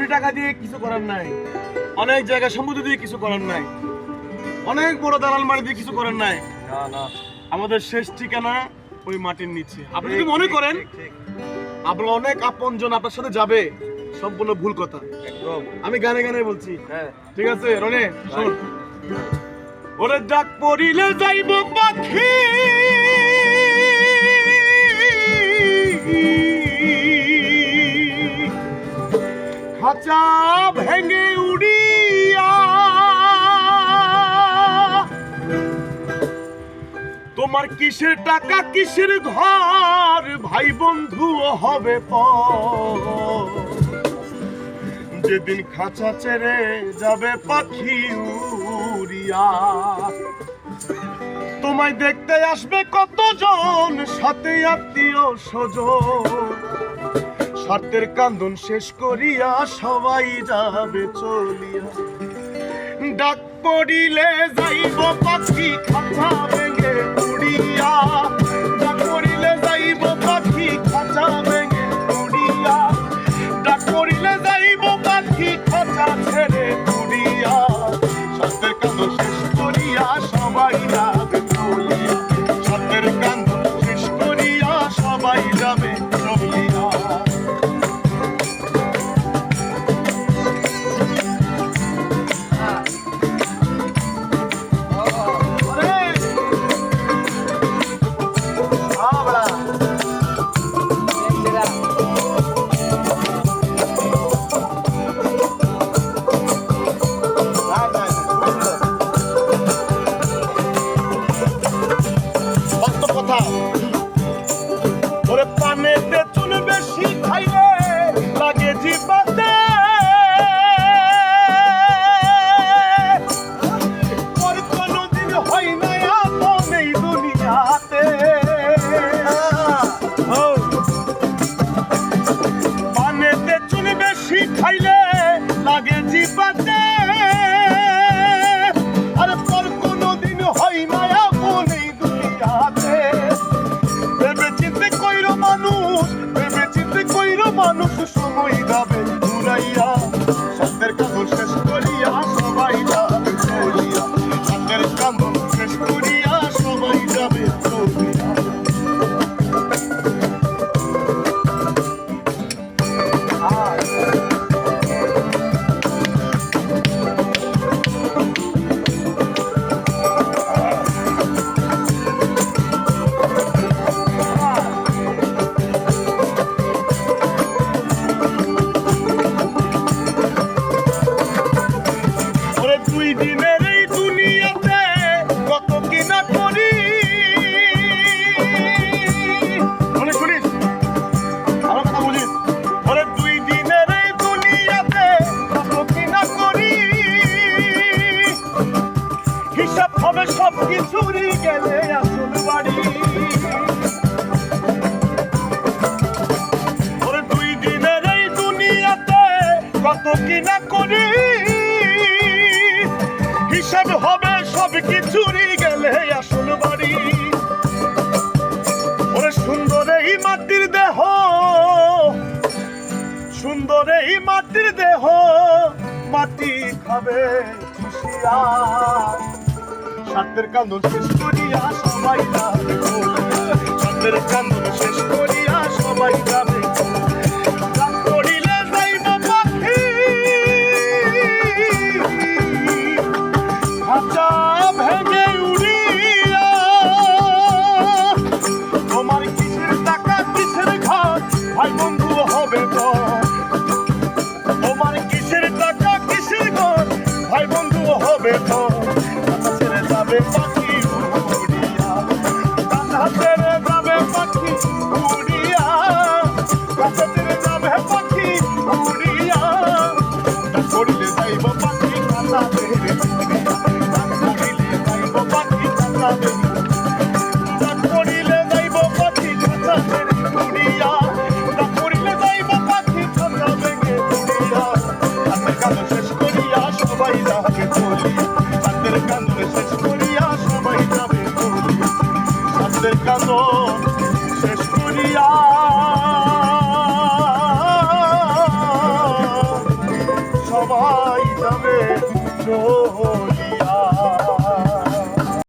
কোটি টাকা দিয়ে কিছু করার নাই, অনেক জায়গা সম্পত্তি দিয়ে কিছু করার নাই, অনেক বড় দালাল মারি দিয়ে কিছু করার নাই। না না, আমাদের শেষ ঠিকানা ওই মাটির নিচে। আপনি যদি মনে করেন আপনার অনেক আপনজন আপনার সাথে যাবে, সম্পূর্ণ ভুল কথা। একদম আমি গানে গানে বলছি। হ্যাঁ ঠিক আছে রনে, শোন। ওরে ডাক পড়িলে যাইব পাখি, খাঁচা ভেঙে উড়িয়া, তোমার কিসের টাকা কিসের ঘর, ভাই বন্ধু হবে পর, যেদিন খাঁচা ছেড়ে যাবে পাখি উড়িয়া। তোমায় দেখতে আসবে কতজন, সাথে আত্মীয় স্বজন, স্বার্থের কান্দন শেষ করিয়া সবাই যাবে চলিয়া। ডাক পড়িলে যাইব পাখি, খাঁচা ভেঙে উড়িয়া, ডাক পড়িলে যাইব পাখি, খাঁচা ভেঙে উড়িয়া, ডাক পড়িলে যাইব পাখি, খাঁচা ছেড়ে উড়িয়া, স্বার্থের কান্দন শেষ করিয়া সবাই যাবে চলিয়া, স্বার্থের কান্দন শেষ করিয়া সবাই যাবে চলিয়া। ওরে পানেতে চুন বেশি খাইলে লাগে জিবাতে, ওর কোনদিন হয় না আপন এই দুনিয়াতে। পানেতে চুন বেশি খাইলে লাগে জিবাতে, আর তোর কোনদিন হয় না আপন এই দুনিয়াতে। ভেবে চিন্তে কইরো মানুষ, ভেবে চিন্তে কইরো মানুষ, সময় যাবে ঘুরাইয়া, স্বার্থের কান্দন শেষ করিয়া সবাই যাবে চলিয়া, স্বার্থের কান্দন শেষ করিয়া সবাই যাবে চলিয়া। দুই দিনের এই দুনিয়াতে কত কিনা করি, শুনিস আমার কথা বুঝিস। ওরে দুই দিনের এই দুনিয়াতে কত কিনা করি, হিসাব হবে সব কিছুরই গেলে আসল বাড়ি। ওরে দুই দিনের এই দুনিয়াতে কত কিনা করি, হিসাব হবে সব কিছুরই গেলে আসল বাড়ি। ওরে সুন্দর এই মাটির দেহ, সুন্দর এই মাটির দেহ, মাটি খাবে খুশিয়া, স্বার্থের কান্দন শেষ করিয়া সবাই যাবে, স্বার্থের কান্দন শেষ করিয়া সবাই যাবে। খাঁচা ভেঙে উড়িয়া, তোমার কিসের টাকা কিসের ঘর, ভাই বন্ধু হবে পর, তোমার কিসের টাকা কিসের ঘর, ভাই বন্ধু হবে পর, খাঁচা ছেড়ে যাবে পাখি উড়িয়া, খাঁচা ছেড়ে যাবে পাখি উড়িয়া, সবাই যাবে চলে।